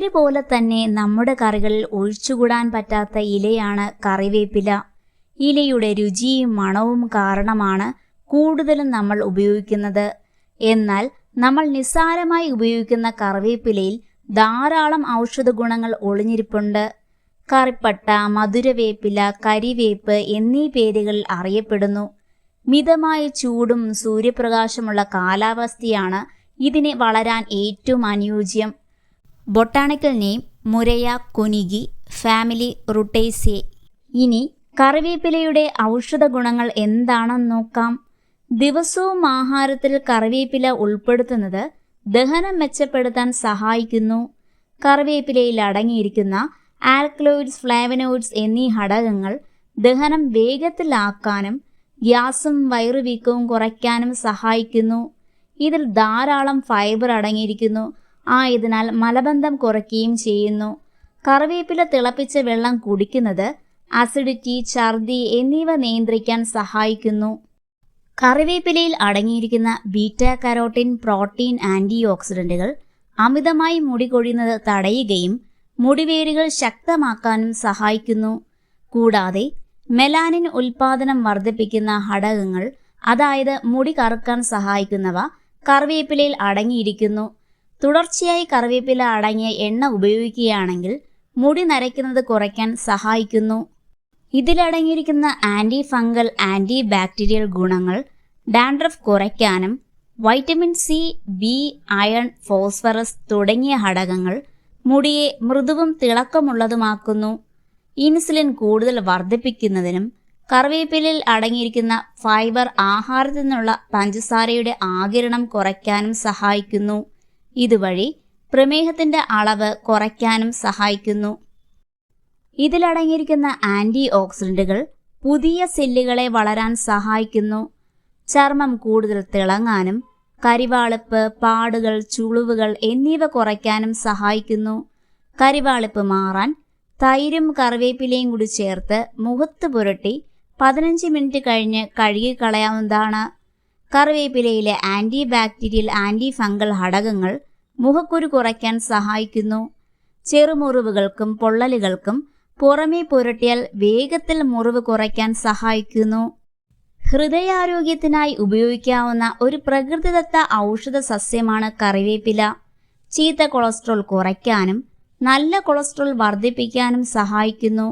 പേര് പോലെ തന്നെ നമ്മുടെ കറികളിൽ ഒഴിച്ചുകൂടാൻ പറ്റാത്ത ഇലയാണ് കറിവേപ്പില. ഇലയുടെ രുചിയും മണവും കാരണമാണ് കൂടുതലും നമ്മൾ ഉപയോഗിക്കുന്നത്. എന്നാൽ നമ്മൾ നിസ്സാരമായി ഉപയോഗിക്കുന്ന കറിവേപ്പിലയിൽ ധാരാളം ഔഷധ ഗുണങ്ങൾ ഒളിഞ്ഞിരിപ്പുണ്ട്. കറിപ്പട്ട, മധുരവേപ്പില, കരിവേപ്പ് എന്നീ പേരുകളിൽ അറിയപ്പെടുന്നു. മിതമായ ചൂടും സൂര്യപ്രകാശമുള്ള കാലാവസ്ഥയാണ് ഇതിനെ വളരാൻ ഏറ്റവും അനുയോജ്യം. Botanical name Murraya koenigii, family Rutaceae. ഇനി കറിവേപ്പിലയുടെ ഔഷധ ഗുണങ്ങൾ എന്താണെന്ന് നോക്കാം. ദിവസവും ആഹാരത്തിൽ കറിവേപ്പില ഉൾപ്പെടുത്തുന്നത് ദഹനം മെച്ചപ്പെടുത്താൻ സഹായിക്കുന്നു. കറിവേപ്പിലയിൽ അടങ്ങിയിരിക്കുന്ന ആൽക്കലോയിഡ്സ്, ഫ്ലേവനോയിഡ്സ് എന്നീ ഘടകങ്ങൾ ദഹനം വേഗത്തിലാക്കാനും ഗ്യാസും വയറുവീക്കവും കുറയ്ക്കാനും സഹായിക്കുന്നു. ഇതിൽ ധാരാളം ഫൈബർ അടങ്ങിയിരിക്കുന്നു. ആയതിനാൽ മലബന്ധം കുറയ്ക്കുകയും ചെയ്യുന്നു. കറിവേപ്പില തിളപ്പിച്ച വെള്ളം കുടിക്കുന്നത് അസിഡിറ്റി, ഛർദി എന്നിവ നിയന്ത്രിക്കാൻ സഹായിക്കുന്നു. കറിവേപ്പിലയിൽ അടങ്ങിയിരിക്കുന്ന ബീറ്റാ കരോട്ടിൻ, പ്രോട്ടീൻ, ആൻറ്റി ഓക്സിഡന്റുകൾ അമിതമായി മുടി കൊഴിയുന്നത് തടയുകയും മുടിവേരുകൾ ശക്തമാക്കാനും സഹായിക്കുന്നു. കൂടാതെ മെലാനിൻ ഉൽപാദനം വർദ്ധിപ്പിക്കുന്ന ഘടകങ്ങൾ, അതായത് മുടി കറുക്കാൻ സഹായിക്കുന്നവ കറിവേപ്പിലയിൽ അടങ്ങിയിരിക്കുന്നു. തുടർച്ചയായി കറിവേപ്പില അടങ്ങിയ എണ്ണ ഉപയോഗിക്കുകയാണെങ്കിൽ മുടി നരയ്ക്കുന്നത് കുറയ്ക്കാൻ സഹായിക്കുന്നു. ഇതിലടങ്ങിയിരിക്കുന്ന ആൻറ്റി ഫംഗൽ, ആൻറ്റി ബാക്ടീരിയൽ ഗുണങ്ങൾ ഡാൻഡ്രഫ് കുറയ്ക്കാനും vitamin C, B, iron, phosphorus തുടങ്ങിയ ഘടകങ്ങൾ മുടിയെ മൃദുവും തിളക്കമുള്ളതുമാക്കുന്നു. ഇൻസുലിൻ കൂടുതൽ വർദ്ധിപ്പിക്കുന്നതിനും കറിവേപ്പിലയിൽ അടങ്ങിയിരിക്കുന്ന ഫൈബർ ആഹാരത്തിൽ നിന്നുള്ള പഞ്ചസാരയുടെ ആഗിരണം കുറയ്ക്കാനും സഹായിക്കുന്നു. ഇതുവഴി പ്രമേഹത്തിൻ്റെ അളവ് കുറയ്ക്കാനും സഹായിക്കുന്നു. ഇതിലടങ്ങിയിരിക്കുന്ന ആൻറ്റി ഓക്സിഡന്റുകൾ പുതിയ സെല്ലുകളെ വളരാൻ സഹായിക്കുന്നു. ചർമ്മം കൂടുതൽ തിളങ്ങാനും കരിവാളിപ്പ്, പാടുകൾ, ചുളിവുകൾ എന്നിവ കുറയ്ക്കാനും സഹായിക്കുന്നു. കരിവാളിപ്പ് മാറാൻ തൈരും കറിവേപ്പിലയും കൂടി ചേർത്ത് മുഖത്ത് പുരട്ടി 15 മിനിറ്റ് കഴിഞ്ഞ് കഴുകിക്കളയാവുന്നതാണ്. കറിവേപ്പിലയിലെ ആൻറ്റി ബാക്ടീരിയൽ, ആൻറ്റി ഫംഗൽ ഘടകങ്ങൾ മുഖക്കുരു കുറയ്ക്കാൻ സഹായിക്കുന്നു. ചെറുമുറിവുകൾക്കും പൊള്ളലുകൾക്കും പുറമേ പുരട്ടിയാൽ വേഗത്തിൽ മുറിവ് കുറയ്ക്കാൻ സഹായിക്കുന്നു. ഹൃദയാരോഗ്യത്തിനായി ഉപയോഗിക്കാവുന്ന ഒരു പ്രകൃതിദത്ത ഔഷധ സസ്യമാണ് കറിവേപ്പില. ചീത്ത കൊളസ്ട്രോൾ കുറയ്ക്കാനും നല്ല കൊളസ്ട്രോൾ വർദ്ധിപ്പിക്കാനും സഹായിക്കുന്നു.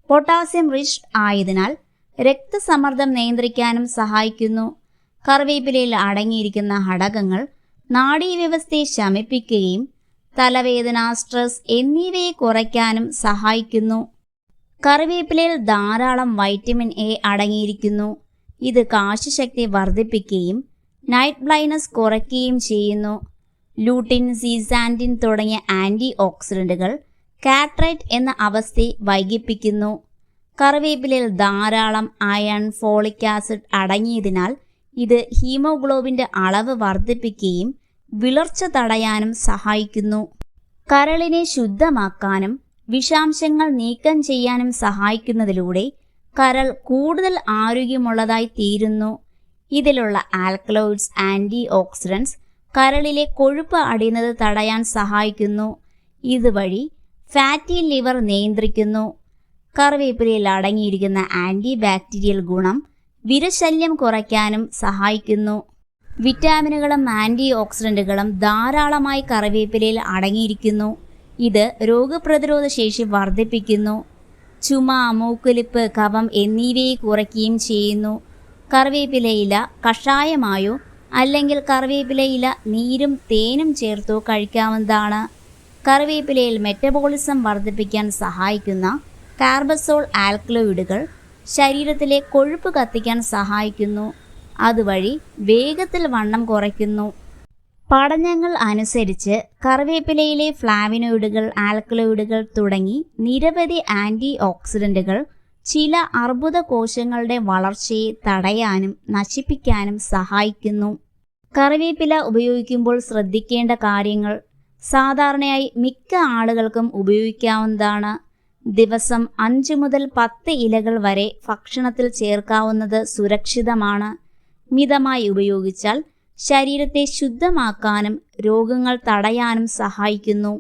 പൊട്ടാസ്യം റിച്ച് ആയതിനാൽ രക്തസമ്മർദ്ദം നിയന്ത്രിക്കാനും സഹായിക്കുന്നു. കറിവേപ്പിലയിൽ അടങ്ങിയിരിക്കുന്ന ഘടകങ്ങൾ നാഡീവ്യവസ്ഥയെ ശമിപ്പിക്കുകയും തലവേദന, സ്ട്രെസ് എന്നിവയെ കുറയ്ക്കാനും സഹായിക്കുന്നു. കറിവേപ്പിലയിൽ ധാരാളം വൈറ്റമിൻ എ അടങ്ങിയിരിക്കുന്നു. ഇത് കാഴ്ചശക്തി വർദ്ധിപ്പിക്കുകയും നൈറ്റ് ബ്ലൈൻഡ്നസ് കുറയ്ക്കുകയും ചെയ്യുന്നു. ലൂട്ടിൻ, സീസാൻറ്റിൻ തുടങ്ങിയ ആൻറ്റി ഓക്സിഡന്റുകൾ കാട്രൈറ്റ് എന്ന അവസ്ഥയെ വൈകിപ്പിക്കുന്നു. കറിവേപ്പിലയിൽ ധാരാളം അയൺ, ഫോളിക് ആസിഡ് അടങ്ങിയതിനാൽ ഇത് ഹീമോഗ്ലോബിൻ്റെ അളവ് വർദ്ധിപ്പിക്കുകയും വിളർച്ച തടയാനും സഹായിക്കുന്നു. കരളിനെ ശുദ്ധമാക്കാനും വിഷാംശങ്ങൾ നീക്കം ചെയ്യാനും സഹായിക്കുന്നതിലൂടെ കരൾ കൂടുതൽ ആരോഗ്യമുള്ളതായി തീരുന്നു. ഇതിലുള്ള ആൽക്കലോയിഡ്സ്, ആൻറ്റി ഓക്സിഡൻസ് കരളിലെ കൊഴുപ്പ് അടിയുന്നത് തടയാൻ സഹായിക്കുന്നു. ഇതുവഴി ഫാറ്റി ലിവർ നിയന്ത്രിക്കുന്നു. കറിവേപ്പിലയിൽ അടങ്ങിയിരിക്കുന്ന ആൻറ്റി ബാക്ടീരിയൽ ഗുണം വിരശല്യം കുറയ്ക്കാനും സഹായിക്കുന്നു. വിറ്റാമിനുകളും ആൻറ്റി ഓക്സിഡന്റുകളും ധാരാളമായി കറിവേപ്പിലയിൽ അടങ്ങിയിരിക്കുന്നു. ഇത് രോഗപ്രതിരോധ ശേഷി വർദ്ധിപ്പിക്കുന്നു. ചുമ, മൂക്കൊലിപ്പ്, കഫം എന്നിവയെ കുറയ്ക്കുകയും ചെയ്യുന്നു. കറിവേപ്പിലയില കഷായമായോ അല്ലെങ്കിൽ കറിവേപ്പിലയില നീരും തേനും ചേർത്തോ കഴിക്കാവുന്നതാണ്. കറിവേപ്പിലയിൽ മെറ്റബോളിസം വർദ്ധിപ്പിക്കാൻ സഹായിക്കുന്ന കാർബസോൾ ആൽക്കലോയിഡുകൾ ശരീരത്തിലെ കൊഴുപ്പ് കത്തിക്കാൻ സഹായിക്കുന്നു. അതുവഴി വേഗത്തിൽ വണ്ണം കുറയ്ക്കുന്നു. പഠനങ്ങൾ അനുസരിച്ച് കറിവേപ്പിലയിലെ ഫ്ലാവിനോയിഡുകൾ, ആൽക്കലോയിഡുകൾ തുടങ്ങി നിരവധി ആൻറ്റി ഓക്സിഡന്റുകൾ ചില അർബുദ കോശങ്ങളുടെ വളർച്ചയെ തടയാനും നശിപ്പിക്കാനും സഹായിക്കുന്നു. കറിവേപ്പില ഉപയോഗിക്കുമ്പോൾ ശ്രദ്ധിക്കേണ്ട കാര്യങ്ങൾ. സാധാരണയായി മിക്ക ആളുകൾക്കും ഉപയോഗിക്കാവുന്നതാണ്. ദിവസം 5 മുതൽ 10 ഇലകൾ വരെ ഭക്ഷണത്തിൽ ചേർക്കാവുന്നത് സുരക്ഷിതമാണ്. മിതമായി ഉപയോഗിച്ചാൽ ശരീരത്തെ ശുദ്ധമാക്കാനും രോഗങ്ങൾ തടയാനും സഹായിക്കുന്നു.